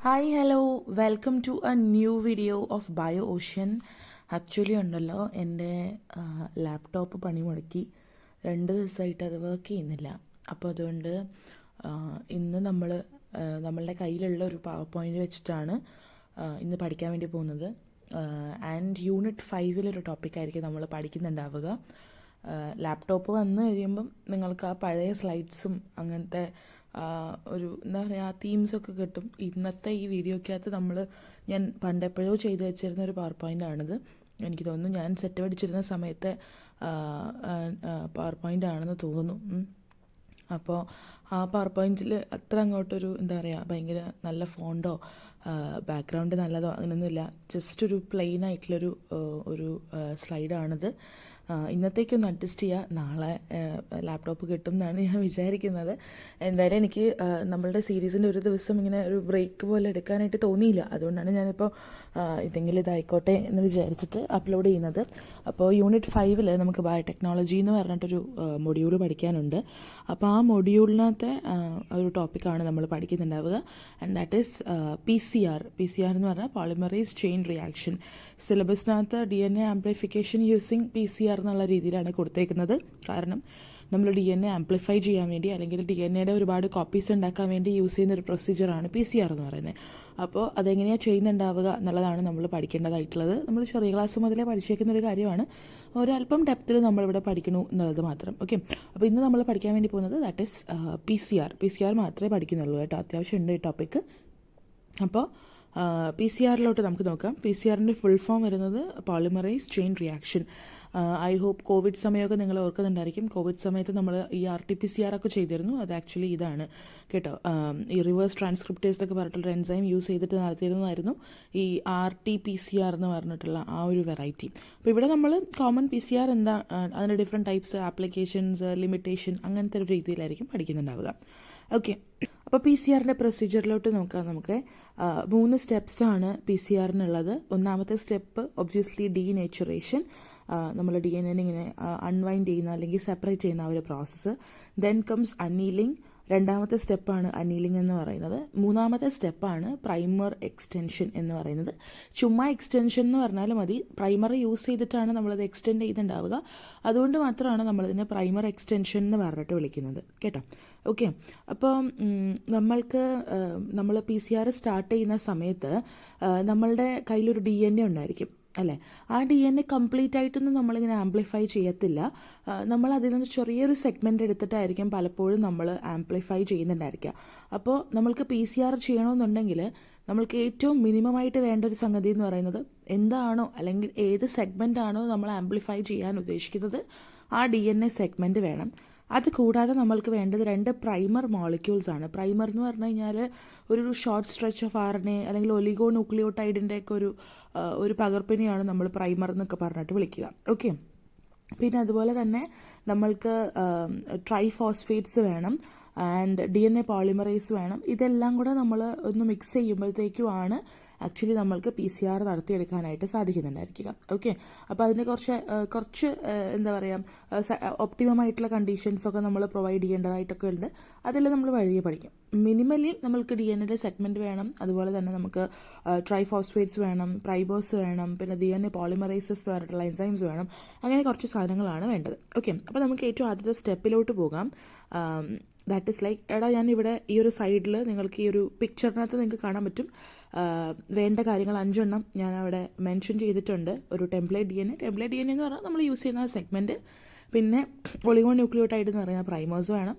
Hi hello welcome to a new video of bio ocean. Actually ഉണ്ടല്ലോ എൻ്റെ laptop പണി മുടക്കി 2 ദിവസമായിട്ട് അത് വർക്ക് ചെയ്യുന്നില്ല. അപ്പോൾ അതുകൊണ്ട് ഇന്ന് നമ്മളുടെ കയ്യിലുള്ള ഒരു പവർ പോയിൻ്റ് വെച്ചിട്ടാണ് ഇന്ന് പഠിക്കാൻ വേണ്ടി പോകുന്നത്. ആൻഡ് യൂണിറ്റ് 5 ടോപ്പിക്കായിരിക്കും നമ്മൾ പഠിക്കുന്നുണ്ടാവുക. ലാപ്ടോപ്പ് വന്നു കഴിയുമ്പം നിങ്ങൾക്ക് ആ പഴയ സ്ലൈഡ്സും അങ്ങനത്തെ ഒരു എന്താ പറയുക തീംസൊക്കെ കിട്ടും. ഇന്നത്തെ ഈ വീഡിയോയ്ക്കകത്ത് ഞാൻ പണ്ടെപ്പോഴോ ചെയ്തു വെച്ചിരുന്ന ഒരു പവർ പോയിൻ്റാണിത്. എനിക്ക് തോന്നുന്നു ഞാൻ സെറ്റ് പഠിച്ചിരുന്ന സമയത്തെ പവർ പോയിൻ്റ് ആണെന്ന് തോന്നുന്നു. അപ്പോൾ ആ പവർ പോയിൻറ്റിൽ അത്ര അങ്ങോട്ടൊരു എന്താ പറയുക ഭയങ്കര നല്ല ഫോണ്ടോ ബാക്ക്ഗ്രൗണ്ട് നല്ലതോ അങ്ങനെയൊന്നുമില്ല. ജസ്റ്റ് ഒരു പ്ലെയിൻ ആയിട്ടുള്ളൊരു സ്ലൈഡാണിത്. ഇന്നത്തേക്കൊന്ന് അഡ്ജസ്റ്റ് ചെയ്യുക. നാളെ ലാപ്ടോപ്പ് കിട്ടും എന്നാണ് ഞാൻ വിചാരിക്കുന്നത്. എന്തായാലും എനിക്ക് നമ്മളുടെ സീരീസിൻ്റെ ഒരു ദിവസം ഇങ്ങനെ ഒരു ബ്രേക്ക് പോലെ എടുക്കാനായിട്ട് തോന്നിയില്ല. അതുകൊണ്ടാണ് ഞാനിപ്പോൾ ഇതെങ്കിലും ഇതായിക്കോട്ടെ എന്ന് വിചാരിച്ചിട്ട് അപ്ലോഡ് ചെയ്യുന്നത്. അപ്പോൾ യൂണിറ്റ് 5 നമുക്ക് ബയോടെക്നോളജി എന്ന് പറഞ്ഞിട്ടൊരു മൊഡ്യൂൾ പഠിക്കാനുണ്ട്. അപ്പോൾ ആ മൊഡ്യൂളിനകത്തെ ഒരു ടോപ്പിക്കാണ് നമ്മൾ പഠിക്കുന്നുണ്ടാവുക. ആൻഡ് ദാറ്റ് ഈസ് PCR എന്ന് പറഞ്ഞാൽ പോളിമറൈസ് ചെയിൻ റിയാക്ഷൻ. സിലബസിനകത്ത് DNA ആംപ്ലിഫിക്കേഷൻ യൂസിങ് PCR എന്നുള്ള രീതിയിലാണ് കൊടുത്തേക്കുന്നത്. കാരണം നമ്മൾ DNA ആംപ്ലിഫൈ ചെയ്യാൻ വേണ്ടി അല്ലെങ്കിൽ DNAയുടെ ഒരുപാട് കോപ്പീസ് ഉണ്ടാക്കാൻ വേണ്ടി യൂസ് ചെയ്യുന്ന ഒരു പ്രൊസീജിയറാണ് PCR എന്ന് പറയുന്നത്. അപ്പോൾ അതെങ്ങനെയാണ് ചെയ്യുന്നുണ്ടാവുക എന്നുള്ളതാണ് നമ്മൾ പഠിക്കേണ്ടതായിട്ടുള്ളത്. നമ്മൾ ചെറിയ ക്ലാസ് മുതലേ പഠിച്ചേക്കുന്ന ഒരു കാര്യമാണ്. ഒരല്പം ഡെപ്തിൽ നമ്മളിവിടെ പഠിക്കണു എന്നുള്ളത് മാത്രം. ഓക്കെ, അപ്പോൾ ഇന്ന് നമ്മൾ പഠിക്കാൻ വേണ്ടി പോകുന്നത് ദാറ്റ് ഈസ് PCR മാത്രമേ പഠിക്കുന്നുള്ളൂ കേട്ടോ. അത്യാവശ്യം ഉണ്ട് ഈ ടോപ്പിക്ക്. അപ്പോൾ PCR നമുക്ക് നോക്കാം. PCRൻ്റെ ഫുൾ ഫോം വരുന്നത് polymerase chain reaction. I hope covid സമയമൊക്കെ നിങ്ങൾ ഓർക്കുന്നുണ്ടായിരിക്കും. കോവിഡ് സമയത്ത് നമ്മൾ ഈ RT-PCR ഒക്കെ ചെയ്തിരുന്നു. അത് ആക്ച്വലി ഇതാണ് കേട്ടോ. ഈ റിവേഴ്സ് ട്രാൻസ്ക്രിപ്റ്റേഴ്സ് ഒക്കെ പറഞ്ഞിട്ടുള്ള എൻസൈം യൂസ് ചെയ്തിട്ട് നടത്തിയിരുന്നതായിരുന്നു ഈ RT-PCR എന്ന് പറഞ്ഞിട്ടുള്ള ആ ഒരു വെറൈറ്റി. അപ്പോൾ ഇവിടെ നമ്മൾ കോമൺ PCR എന്താ, അതിൻ്റെ ഡിഫറെൻറ്റ് ടൈപ്സ്, ആപ്ലിക്കേഷൻസ്, ലിമിറ്റേഷൻ, അങ്ങനത്തെ ഒരു രീതിയിലായിരിക്കും പഠിക്കുന്നുണ്ടാവുക. ഓക്കെ, അപ്പോൾ PCRൻ്റെ പ്രൊസീജിയറിലോട്ട് നോക്കാം. നമുക്ക് 3 സ്റ്റെപ്സാണ് PCRനുള്ളത്. ഒന്നാമത്തെ സ്റ്റെപ്പ് ഒബ്വിയസ്ലി ഡീനേച്ചറേഷൻ. നമ്മൾ DNA ഇങ്ങനെ അൺവൈൻഡ് ചെയ്യുന്ന അല്ലെങ്കിൽ സെപ്പറേറ്റ് ചെയ്യുന്ന ആ ഒരു പ്രോസസ്സ്. Then comes annealing. രണ്ടാമത്തെ സ്റ്റെപ്പാണ് അനീലിംഗ് എന്ന് പറയുന്നത്. മൂന്നാമത്തെ സ്റ്റെപ്പാണ് പ്രൈമർ എക്സ്റ്റൻഷൻ എന്ന് പറയുന്നത്. ചുമ്മാ എക്സ്റ്റൻഷൻ എന്ന് പറഞ്ഞാൽ മതി. പ്രൈമർ യൂസ് ചെയ്തിട്ടാണ് നമ്മളത് എക്സ്റ്റെൻഡ് ചെയ്തിട്ടുണ്ടാവുക. അതുകൊണ്ട് മാത്രമാണ് നമ്മളിതിനെ പ്രൈമർ എക്സ്റ്റൻഷൻ എന്ന് പറഞ്ഞിട്ട് വിളിക്കുന്നത് കേട്ടോ. ഓക്കെ, അപ്പോൾ നമ്മൾ PCR സ്റ്റാർട്ട് ചെയ്യുന്ന സമയത്ത് നമ്മളുടെ കയ്യിലൊരു DNA ഉണ്ടായിരിക്കും അല്ലേ. ആ DNA കംപ്ലീറ്റ് ആയിട്ടൊന്നും നമ്മളിങ്ങനെ ആംപ്ലിഫൈ ചെയ്യത്തില്ല. നമ്മൾ അതിൽ നിന്ന് ചെറിയൊരു സെഗ്മെൻറ്റ് എടുത്തിട്ടായിരിക്കും പലപ്പോഴും നമ്മൾ ആംപ്ലിഫൈ ചെയ്യുന്നുണ്ടായിരിക്കുക. അപ്പോൾ നമ്മൾക്ക് PCR ചെയ്യണമെന്നുണ്ടെങ്കിൽ നമ്മൾക്ക് ഏറ്റവും മിനിമമായിട്ട് വേണ്ട ഒരു സംഗതി എന്ന് പറയുന്നത് എന്താണോ അല്ലെങ്കിൽ ഏത് സെഗ്മെൻ്റ് ആണോ നമ്മൾ ആംപ്ലിഫൈ ചെയ്യാൻ ഉദ്ദേശിക്കുന്നത് ആ DNA സെഗ്മെൻറ്റ് വേണം. അത് കൂടാതെ നമ്മൾക്ക് വേണ്ടത് 2 പ്രൈമർ മോളിക്യൂൾസ് ആണ്. പ്രൈമർ എന്ന് പറഞ്ഞു കഴിഞ്ഞാൽ ഒരു ഷോർട്ട് സ്ട്രെച്ച് ഓഫ് RNA അല്ലെങ്കിൽ ഒലിഗോ ന്യൂക്ലിയോടൈഡിൻ്റെ ഒക്കെ ഒരു പകർപ്പിനെയാണ് നമ്മൾ പ്രൈമർ എന്നൊക്കെ പറഞ്ഞിട്ട് വിളിക്കുക. ഓക്കെ, പിന്നെ അതുപോലെ തന്നെ നമ്മൾക്ക് ട്രൈഫോസ്ഫേറ്റ്സ് വേണം ആൻഡ് DNA പോളിമറൈസ് വേണം. ഇതെല്ലാം കൂടെ നമ്മൾ ഒന്ന് മിക്സ് ചെയ്യുമ്പോഴത്തേക്കുമാണ് ആക്ച്വലി നമ്മൾക്ക് PCR നടത്തിയെടുക്കാനായിട്ട് സാധിക്കുന്നുണ്ടായിരിക്കുക. ഓക്കെ, അപ്പോൾ അതിന് കുറച്ച് എന്താ പറയുക ഒപ്റ്റിമമായിട്ടുള്ള കണ്ടീഷൻസൊക്കെ നമ്മൾ പ്രൊവൈഡ് ചെയ്യേണ്ടതായിട്ടൊക്കെ ഉണ്ട്. അതെല്ലാം നമ്മൾ വഴിയെ പഠിക്കും. മിനിമലി നമ്മൾക്ക് DNAയുടെ സെഗ്മെൻറ്റ് വേണം. അതുപോലെ തന്നെ നമുക്ക് ട്രൈഫോസ്ഫേറ്റ്സ് വേണം, പ്രൈബോസ് വേണം, പിന്നെ DNA പോളിമറൈസസ് പറഞ്ഞിട്ടുള്ള എൻസൈംസ് വേണം. അങ്ങനെ കുറച്ച് സാധനങ്ങളാണ് വേണ്ടത്. ഓക്കെ, അപ്പോൾ നമുക്ക് ഏറ്റവും ആദ്യത്തെ സ്റ്റെപ്പിലോട്ട് പോകാം. ദാറ്റ് ഈസ് ലൈക്ക് ഞാനിവിടെ ഈ ഒരു സൈഡിൽ നിങ്ങൾക്ക് ഈ ഒരു പിക്ചറിനകത്ത് നിങ്ങൾക്ക് കാണാൻ പറ്റും. വേണ്ട കാര്യങ്ങൾ 5 എണ്ണം ഞാൻ അവിടെ മെൻഷൻ ചെയ്തിട്ടുണ്ട്. ഒരു ടെംപ്ലേറ്റ് DNA എന്ന് പറഞ്ഞാൽ നമ്മൾ യൂസ് ചെയ്യുന്ന സെഗ്മെൻറ്റ്, പിന്നെ ഒളിഗോ ന്യൂക്ലിയോടൈഡ് എന്ന് പറയുന്ന പ്രൈമേഴ്സ് വേണം,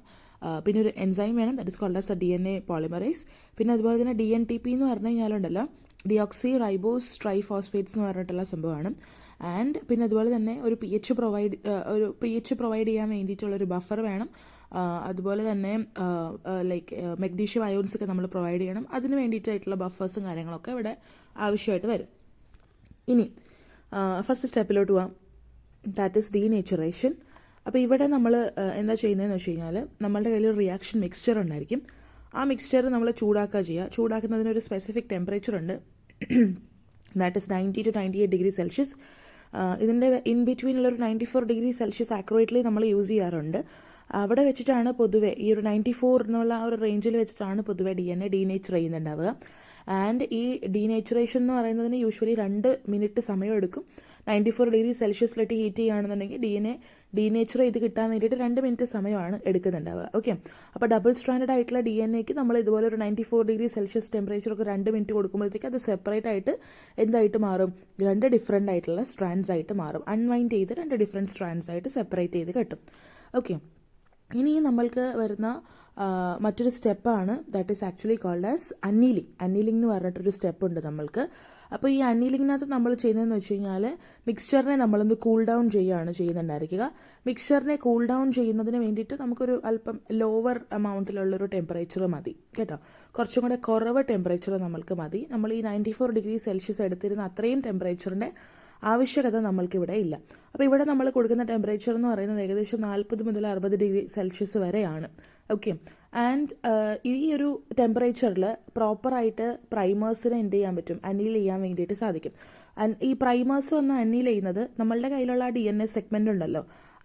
പിന്നെ ഒരു എൻസൈം വേണം that is called as DNA polymerase, പിന്നെ അതുപോലെ തന്നെ DNTP എന്ന് പറഞ്ഞു കഴിഞ്ഞാലുണ്ടല്ലോ ഡിയോക്സി റൈബോസ് ട്രൈഫോസ്ഫേറ്റ്സ് എന്ന് പറഞ്ഞിട്ടുള്ള സംഭവമാണ്. ആൻഡ് പിന്നെ അതുപോലെ തന്നെ ഒരു pH പ്രൊവൈഡ് ചെയ്യാൻ വേണ്ടിയിട്ടുള്ളൊരു ബഫർ വേണം. അതുപോലെ തന്നെ ലൈക്ക് മെഗ്നീഷ്യം അയോൺസ് ഒക്കെ നമ്മൾ പ്രൊവൈഡ് ചെയ്യണം. അതിന് വേണ്ടിയിട്ടായിട്ടുള്ള ബഫേഴ്സും കാര്യങ്ങളൊക്കെ ഇവിടെ ആവശ്യമായിട്ട് വരും. ഇനി ഫസ്റ്റ് സ്റ്റെപ്പിലോട്ട് പോവാം. That is denaturation. അപ്പോൾ ഇവിടെ നമ്മൾ എന്താ ചെയ്യുന്നതെന്ന് വെച്ച് കഴിഞ്ഞാൽ നമ്മളുടെ കയ്യിൽ ഒരു റിയാക്ഷൻ മിക്സ്ചർ ഉണ്ടായിരിക്കും. ആ മിക്സ്ചർ നമ്മൾ ചൂടാക്കുക ചെയ്യുക. ചൂടാക്കുന്നതിനൊരു സ്പെസിഫിക് ടെമ്പറേച്ചർ ഉണ്ട്. That is 90 to 98 degree Celsius. ഇതിൻ്റെ ഇൻ ബിറ്റ്വീനുള്ളൊരു 94 ഡിഗ്രി സെൽഷ്യസ് ആക്യുറേറ്റ്ലി നമ്മൾ യൂസ് ചെയ്യാറുണ്ട്. അവിടെ വെച്ചിട്ടാണ് പൊതുവെ ഈ ഒരു 94 എന്നുള്ള ആ ഒരു റേഞ്ചിൽ വെച്ചിട്ടാണ് പൊതുവെ DNA ഡീനേച്ചർ ചെയ്യുന്നുണ്ടാവുക. ആൻഡ് ഈ ഡീനേച്ചറേഷൻ എന്ന് പറയുന്നതിന് യൂഷ്വലി 2 മിനിറ്റ് സമയം എടുക്കും. 94 ഡിഗ്രി സെൽഷ്യസിലിട്ട് ഹീറ്റ് ചെയ്യുകയാണെന്നുണ്ടെങ്കിൽ DNA ഡീനേച്ചർ ചെയ്ത് കിട്ടാൻ വേണ്ടിയിട്ട് 2 മിനിറ്റ് സമയമാണ് എടുക്കുന്നുണ്ടാവുക. ഓക്കെ, അപ്പോൾ ഡബിൾ സ്റ്റാൻഡേർഡ് ആയിട്ടുള്ള DNAക്ക് നമ്മൾ ഇതുപോലെ ഒരു 94 ഡിഗ്രി സെൽഷ്യസ് ടെമ്പറേച്ചറൊക്കെ 2 മിനിറ്റ് കൊടുക്കുമ്പോഴത്തേക്ക് അത് സെപ്പറേറ്റ് ആയിട്ട് എന്തായിട്ട് മാറും, 2 ഡിഫറെൻ്റ് ആയിട്ടുള്ള സ്ട്രാൻഡ്സ് ആയിട്ട് മാറും. അൺവൈൻഡ് ചെയ്ത് 2 ഡിഫറെൻറ്റ് സ്ട്രാൻഡ്സ് ആയിട്ട് സെപ്പറേറ്റ് ചെയ്ത് കിട്ടും. ഓക്കെ, ഇനി നമ്മൾക്ക് വരുന്ന മറ്റൊരു സ്റ്റെപ്പാണ് that is actually called as annealing. Annealing എന്ന് പറഞ്ഞിട്ടൊരു സ്റ്റെപ്പ് ഉണ്ട് നമ്മൾക്ക്. അപ്പോൾ ഈ അന്നീലിങ്ങിനകത്ത് നമ്മൾ ചെയ്യുന്നതെന്ന് വെച്ച് കഴിഞ്ഞാൽ മിക്സ്ചറിനെ നമ്മളൊന്ന് കൂൾ ഡൗൺ ചെയ്യുകയാണ് ചെയ്യുന്നുണ്ടായിരിക്കുക. മിക്സ്ചറിനെ കൂൾ ഡൗൺ ചെയ്യുന്നതിന് വേണ്ടിയിട്ട് നമുക്കൊരു അല്പം ലോവർ എമൗണ്ടിലുള്ളൊരു ടെമ്പറേച്ചർ മതി കേട്ടോ. കുറച്ചും കൂടെ കുറവ് ടെമ്പറേച്ചർ നമ്മൾക്ക് മതി. നമ്മൾ ഈ 94 ഡിഗ്രി സെൽഷ്യസ് എടുത്തിരുന്ന അത്രയും ടെമ്പറേച്ചറിൻ്റെ ആവശ്യകത നമ്മൾക്കിവിടെ ഇല്ല. അപ്പോൾ ഇവിടെ നമ്മൾ കൊടുക്കുന്ന ടെമ്പറേച്ചർ എന്ന് പറയുന്നത് ഏകദേശം 40 മുതൽ 60 ഡിഗ്രി സെൽഷ്യസ് വരെയാണ്. ഓക്കെ, ആൻഡ് ഈ ഒരു ടെമ്പറേച്ചറിൽ പ്രോപ്പറായിട്ട് പ്രൈമേഴ്സിനെ എന്ത് ചെയ്യാൻ പറ്റും, അനീൽ ചെയ്യാൻ വേണ്ടിയിട്ട് സാധിക്കും. ഈ പ്രൈമേഴ്സ് വന്ന് അനീൽ ചെയ്യുന്നത് നമ്മളുടെ കയ്യിലുള്ള ആ DNA സെഗ്മെൻ്റ് ഉണ്ടല്ലോ,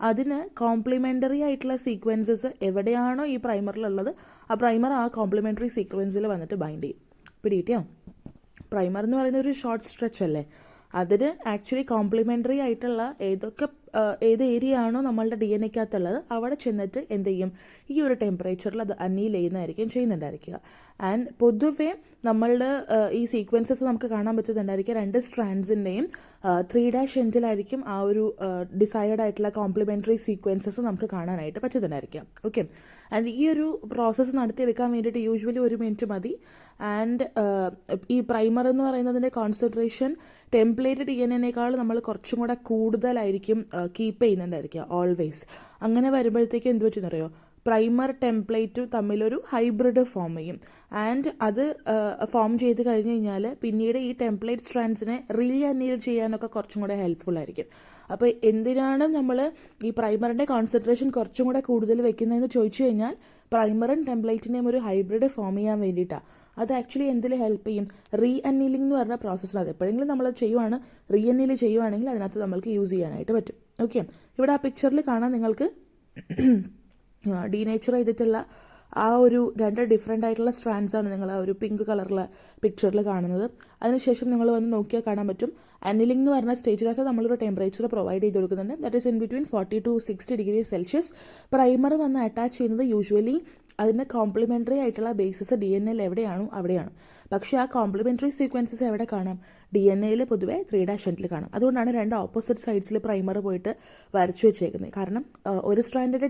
അതിന് കോംപ്ലിമെൻ്ററി ആയിട്ടുള്ള സീക്വൻസസ് എവിടെയാണോ ഈ പ്രൈമറിലുള്ളത് ആ പ്രൈമർ ആ കോംപ്ലിമെൻ്ററി സീക്വൻസിൽ വന്നിട്ട് ബൈൻഡ് ചെയ്യും. പിടികിട്ടിയോ? പ്രൈമർ എന്ന് പറയുന്ന ഒരു ഷോർട്ട് സ്ട്രെച്ച് അല്ലേ, അതിന് ആക്ച്വലി കോംപ്ലിമെൻ്ററി ആയിട്ടുള്ള ഏത് ഏരിയ ആണോ നമ്മളുടെ DNAക്കകത്തുള്ളത് അവിടെ ചെന്നിട്ട് എന്ത് ചെയ്യും, ഈ ഒരു ടെമ്പറേച്ചറിൽ അത് അനീൽ ചെയ്യുന്നുണ്ടായിരിക്കുക. ആൻഡ് പൊതുവേ നമ്മളുടെ ഈ സീക്വൻസസ് നമുക്ക് കാണാൻ പറ്റുന്നുണ്ടായിരിക്കുക 2 സ്ട്രാൻഡ്സിൻ്റെയും 3' എൻഡിലായിരിക്കും ആ ഒരു ഡിസൈഡ് ആയിട്ടുള്ള കോംപ്ലിമെൻ്ററി സീക്വൻസസ് നമുക്ക് കാണാനായിട്ട് പറ്റുന്നുണ്ടായിരിക്കാം. ഓക്കെ, ആൻഡ് ഈ ഒരു പ്രോസസ്സ് നടത്തിയെടുക്കാൻ വേണ്ടിയിട്ട് യൂഷ്വലി 1 മിനിറ്റ് മതി. ആൻഡ് ഈ പ്രൈമർ എന്ന് പറയുന്നതിൻ്റെ കോൺസെൻട്രേഷൻ ടെംപ്ലേറ്റ് DNAനേക്കാൾ നമ്മൾ കുറച്ചും കൂടെ കൂടുതലായിരിക്കും കീപ്പ് ചെയ്യുന്നുണ്ടായിരിക്കുക ഓൾവേസ്. അങ്ങനെ വരുമ്പോഴത്തേക്ക് എന്ത് പറ്റുമെന്നറിയോ, പ്രൈമർ ടെംപ്ലേറ്റും തമ്മിലൊരു ഹൈബ്രിഡ് ഫോം ചെയ്യും. ആൻഡ് അത് ഫോം ചെയ്ത് കഴിഞ്ഞ് കഴിഞ്ഞാൽ പിന്നീട് ഈ ടെംപ്ലേറ്റ് സ്ട്രാൻഡ്സിനെ അനീൽ ചെയ്യാനൊക്കെ കുറച്ചും കൂടെ ഹെൽപ്ഫുൾ ആയിരിക്കും. അപ്പോൾ എന്തിനാണ് നമ്മൾ ഈ പ്രൈമറിൻ്റെ കോൺസെൻട്രേഷൻ കുറച്ചും കൂടെ കൂടുതൽ വെക്കുന്നതെന്ന് ചോദിച്ചു കഴിഞ്ഞാൽ പ്രൈമറും ടെംപ്ലേറ്റിൻ്റെയും ഒരു ഹൈബ്രിഡ് ഫോം ചെയ്യാൻ വേണ്ടിയിട്ടാണ്. അത് ആക്ച്വലി എന്തിൽ ഹെൽപ്പ് ചെയ്യും, അന്നീലിംഗ് എന്ന് പറഞ്ഞ പ്രോസസ്സിന്. അത് എപ്പോഴെങ്കിലും നമ്മൾ ചെയ്യുവാണ് അന്നീൽ ചെയ്യുവാണെങ്കിൽ അതിനകത്ത് നമ്മൾക്ക് യൂസ് ചെയ്യാനായിട്ട് പറ്റും. ഓക്കെ, ഇവിടെ ആ പിക്ചറിൽ കാണാൻ നിങ്ങൾക്ക് ഡീനേച്ചർ ചെയ്തിട്ടുള്ള ആ ഒരു 2 ഡിഫറെൻ്റ് ആയിട്ടുള്ള സ്ട്രാൻഡ്സാണ് നിങ്ങൾ ആ ഒരു പിങ്ക് കളറിലെ പിക്ചറിൽ കാണുന്നത്. അതിനുശേഷം നിങ്ങൾ വന്ന് നോക്കിയാൽ കാണാൻ പറ്റും അനീലിംഗ് എന്ന് പറഞ്ഞ സ്റ്റേജിനകത്ത് നമ്മളൊരു ടെമ്പറേച്ചർ പ്രൊവൈഡ് ചെയ്ത് കൊടുക്കുന്നുണ്ട്. That is in between 40 to 60 degree Celsius. Primer വന്ന് അറ്റാച്ച് ചെയ്യുന്നത് യൂഷ്വലി അതിന് കോംപ്ലിമെൻ്ററി ആയിട്ടുള്ള ബേസിസ് DNAയിൽ എവിടെയാണോ അവിടെയാണ്. പക്ഷേ ആ കോംപ്ലിമെൻ്ററി സീക്വൻസസ് എവിടെ കാണാം, DNAയിൽ പൊതുവെ 3' എൻഡിൽ കാണാം. അതുകൊണ്ടാണ് 2 ഓപ്പോസിറ്റ് സൈഡ്സിൽ പ്രൈമർ പോയിട്ട് വരച്ചു വെച്ചേക്കുന്നത്. കാരണം ഒരു സ്ട്രാൻഡിൻ്റെ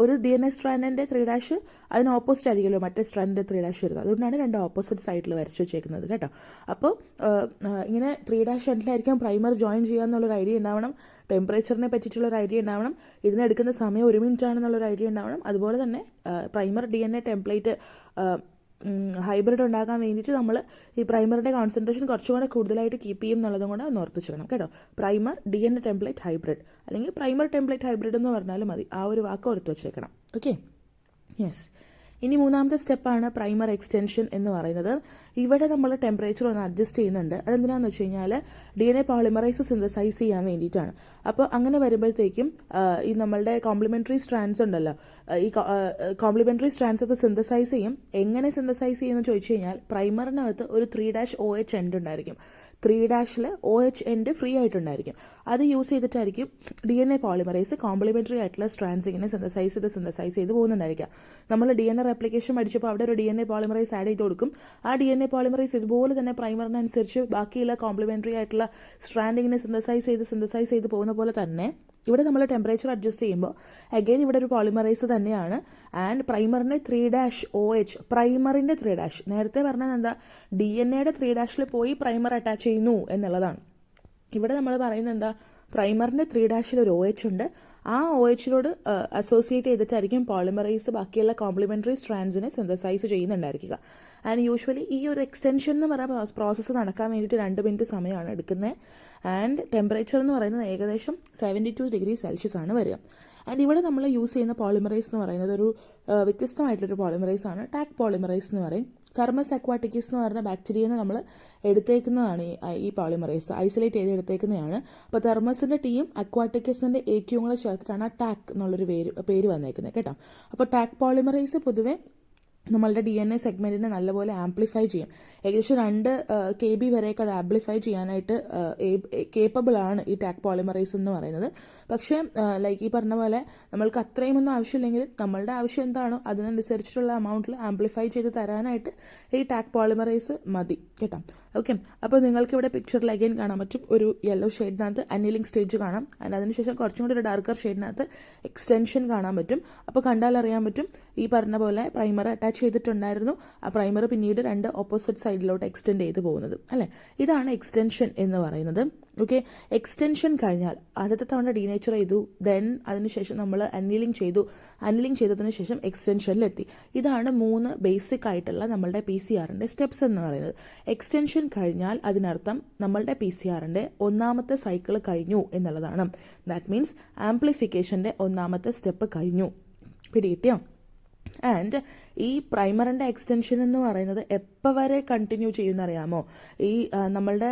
ഒരു DNA സ്ട്രാൻഡിൻ്റെ 3' അതിന് ഓപ്പോസിറ്റ് ആയിരിക്കുമല്ലോ മറ്റേ സ്ട്രാൻഡിൻ്റെ 3' വരുന്നത്. അതുകൊണ്ടാണ് 2 ഓപ്പോസിറ്റ് സൈഡിൽ വരച്ചു വെച്ചേക്കുന്നത് കേട്ടോ. അപ്പോൾ ഇങ്ങനെ 3' എൻഡിലായിരിക്കും പ്രൈമർ ജോയിൻ ചെയ്യാമെന്നുള്ളൊരു ഐഡിയ ഉണ്ടാവണം. ടെമ്പറേച്ചറിനെ പറ്റിയിട്ടുള്ളൊരു ഐഡിയ ഉണ്ടാവണം. ഇതിനെടുക്കുന്ന സമയം 1 മിനിറ്റ് ആണെന്നുള്ളൊരു ഐഡിയ ഉണ്ടാവണം. അതുപോലെ തന്നെ പ്രൈമർ DNA ടെംപ്ലേറ്റ് ഹൈബ്രിഡ് ഉണ്ടാക്കാൻ വേണ്ടിയിട്ട് നമ്മൾ ഈ പ്രൈമറിൻ്റെ കോൺസെൻട്രേഷൻ കുറച്ചും കൂടെ കൂടുതലായിട്ട് കീപ്പ് ചെയ്യും എന്നുള്ളതും കൂടെ ഒന്ന് ഓർത്ത് വെക്കണം കേട്ടോ. പ്രൈമർ DNA ടെംപ്ലേറ്റ് ഹൈബ്രിഡ് അല്ലെങ്കിൽ പ്രൈമർ ടെംപ്ലേറ്റ് ഹൈബ്രിഡ് എന്ന് പറഞ്ഞാലും മതി, ആ ഒരു വാക്ക് ഓർത്ത് വെച്ചേക്കണം. Okay, yes. ഇനി 3ാമത്തെ സ്റ്റെപ്പാണ് പ്രൈമർ എക്സ്റ്റൻഷൻ എന്ന് പറയുന്നത്. ഇവിടെ നമ്മൾ ടെമ്പറേച്ചർ ഒന്ന് അഡ്ജസ്റ്റ് ചെയ്യുന്നുണ്ട്. അതെന്തിനാന്ന് വെച്ച് കഴിഞ്ഞാൽ DNA പോളിമറൈസ് സിന്തസൈസ് ചെയ്യാൻ വേണ്ടിയിട്ടാണ്. അപ്പോൾ അങ്ങനെ വരുമ്പോഴത്തേക്കും ഈ നമ്മളുടെ കോംപ്ലിമെൻ്ററി സ്ട്രാൻഡ്സ് ഉണ്ടല്ലോ, ഈ കോംപ്ലിമെൻ്ററി സ്ട്രാൻഡ്സ് അത് സിന്തസൈസ് ചെയ്യും. എങ്ങനെ സിന്തസൈസ് ചെയ്യുമെന്ന് ചോദിച്ചു കഴിഞ്ഞാൽ പ്രൈമറിനകത്ത് ഒരു 3' OH എൻഡ് ഉണ്ടായിരിക്കും. 3' OH എൻഡ് ഫ്രീ ആയിട്ടുണ്ടായിരിക്കും. അത് യൂസ് ചെയ്തിട്ടായിരിക്കും DNA പോളിമറൈസ് കോംപ്ലിമെൻ്ററി ആയിട്ടുള്ള സ്ട്രാൻഡ്സ് ഇങ്ങനെ സിന്തസൈസ് ചെയ്ത് പോകുന്നുണ്ടായിരിക്കാം. നമ്മൾ DNA റെപ്ലിക്കേഷൻ പഠിച്ചപ്പോൾ അവിടെ ഒരു DNA പോളിമറൈസ് ആഡ് ചെയ്ത് കൊടുക്കും. ആ DNA പോളിമറൈസ് ഇതുപോലെ തന്നെ പ്രൈമറിനനുസരിച്ച് ബാക്കിയുള്ള കോംപ്ലിമെൻ്ററി ആയിട്ടുള്ള സ്ട്രാൻഡിങ്ങിനെ സിന്തസൈസ് ചെയ്ത് പോകുന്ന പോലെ തന്നെ ഇവിടെ നമ്മൾ ടെമ്പറേച്ചർ അഡ്ജസ്റ്റ് ചെയ്യുമ്പോൾ അഗൈൻ ഇവിടെ ഒരു പോളിമറൈസ് തന്നെയാണ്. ആൻഡ് പ്രൈമറിൻ്റെ 3' OH പ്രൈമറിൻ്റെ 3' നേരത്തെ പറഞ്ഞത് എന്താ, DNAയുടെ 3' പോയി പ്രൈമർ അറ്റാച്ച് ചെയ്യുന്നു എന്നുള്ളതാണ്. ഇവിടെ നമ്മൾ പറയുന്നത് എന്താ, പ്രൈമറിൻ്റെ 3' ഒരു OH ഉണ്ട്. ആ OHനോട് അസോസിയേറ്റ് ചെയ്തിട്ടായിരിക്കും പോളിമറൈസ് ബാക്കിയുള്ള കോംപ്ലിമെൻ്ററി സ്ട്രാൻഡ്സിനെ സിന്തസൈസ് ചെയ്യുന്നുണ്ടായിരിക്കുക. ആൻഡ് യൂഷ്വലി ഈ ഒരു എക്സ്റ്റൻഷൻ എന്ന് പറയുന്ന പ്രോസസ്സ് നടക്കാൻ വേണ്ടിയിട്ട് 2 മിനിറ്റ് സമയമാണ് എടുക്കുന്നത്. ആൻഡ് ടെമ്പറേച്ചർ എന്ന് പറയുന്നത് ഏകദേശം 72 ഡിഗ്രി സെൽഷ്യസ് ആണ് വരിക. ആൻഡ് ഇവിടെ നമ്മൾ യൂസ് ചെയ്യുന്ന പോളിമറൈസ് എന്ന് പറയുന്നത് ഒരു വ്യത്യസ്തമായിട്ടുള്ളൊരു പോളിമറൈസ് ആണ്. ടാക് പോളിമറൈസ് എന്ന് പറയും. തെർമസ് അക്വാറ്റിക്കസ് എന്ന് പറഞ്ഞ ബാക്ടീരിയനെ നമ്മൾ എടുത്തേക്കുന്നതാണ് ഈ പോളിമറൈസ്, ഐസൊലേറ്റ് ചെയ്ത് എടുത്തേക്കുന്നതാണ്. അപ്പോൾ തെർമസിൻ്റെ ടീയും അക്വാറ്റിക്കസിൻ്റെ എക്യും കൂടെ ചേർത്തിട്ടാണ് ആ ടാക് എന്നുള്ളൊരു പേര് വന്നേക്കുന്നത് കേട്ടോ. അപ്പോൾ ടാക് പോളിമറൈസ് പൊതുവെ നമ്മളുടെ DNA സെഗ്മെൻറ്റിനെ നല്ലപോലെ ആംപ്ലിഫൈ ചെയ്യും. ഏകദേശം 2 KB വരെയൊക്കെ അത് ആംപ്ലിഫൈ ചെയ്യാനായിട്ട് കേപ്പബിൾ ആണ് ഈ ടാക് പോളിമറൈസ് എന്ന് പറയുന്നത്. പക്ഷേ ലൈക്ക് ഈ പറഞ്ഞ പോലെ നമ്മൾക്ക് അത്രയുമൊന്നും ആവശ്യമില്ലെങ്കിൽ നമ്മളുടെ ആവശ്യം എന്താണോ അതിനനുസരിച്ചിട്ടുള്ള എമൗണ്ടിൽ ആംപ്ലിഫൈ ചെയ്ത് തരാനായിട്ട് ഈ ടാക് പോളിമറൈസ് മതി കേട്ടോ. ഓക്കെ, അപ്പോൾ നിങ്ങൾക്ക് ഇവിടെ പിക്ചറിൽ അഗൈൻ കാണാൻ പറ്റും ഒരു യെല്ലോ ഷെയ്ഡിനകത്ത് അനിലിംഗ് സ്റ്റേജ് കാണാം. ആൻഡ് അതിനുശേഷം കുറച്ചും കൂടി ഒരു ഡാർക്കർ ഷെയ്ഡിനകത്ത് എക്സ്റ്റൻഷൻ കാണാൻ പറ്റും. അപ്പോൾ കണ്ടാൽ അറിയാൻ പറ്റും ഈ പറഞ്ഞ പോലെ പ്രൈമർ അറ്റാച്ച് ചെയ്തിട്ടുണ്ടായിരുന്നു. ആ പ്രൈമർ പിന്നീട് 2 ഓപ്പോസിറ്റ് സൈഡിലോട്ട് എക്സ്റ്റെൻഡ് ചെയ്ത് പോകുന്നത് അല്ലേ. ഇതാണ് എക്സ്റ്റൻഷൻ എന്ന് പറയുന്നത്. ഓക്കെ, എക്സ്റ്റൻഷൻ കഴിഞ്ഞാൽ ആദ്യത്തെ തവണ ഡീനേച്ചർ ചെയ്തു, ദെൻ അതിനുശേഷം നമ്മൾ അനിലിംഗ് ചെയ്തു. അനിലിംഗ് ചെയ്തതിന് ശേഷം എക്സ്റ്റൻഷനിലെത്തി. ഇതാണ് 3 ബേസിക് ആയിട്ടുള്ള നമ്മളുടെ PCR-ൻ്റെ സ്റ്റെപ്സ് എന്ന് പറയുന്നത്. എക്സ്റ്റൻഷൻ കഴിഞ്ഞാൽ അതിനർത്ഥം നമ്മളുടെ PCR-ൻ്റെ 1ാമത്തെ സൈക്കിൾ കഴിഞ്ഞു എന്നുള്ളതാണ്. ദാറ്റ് മീൻസ് ആംപ്ലിഫിക്കേഷൻ്റെ 1ാമത്തെ സ്റ്റെപ്പ് കഴിഞ്ഞു. പിടികിട്ടിയോ? ആൻഡ് ഈ പ്രൈമറിൻ്റെ എക്സ്റ്റൻഷൻ എന്ന് പറയുന്നത് എപ്പോൾ വരെ കണ്ടിന്യൂ ചെയ്യുമെന്നറിയാമോ? ഈ നമ്മളുടെ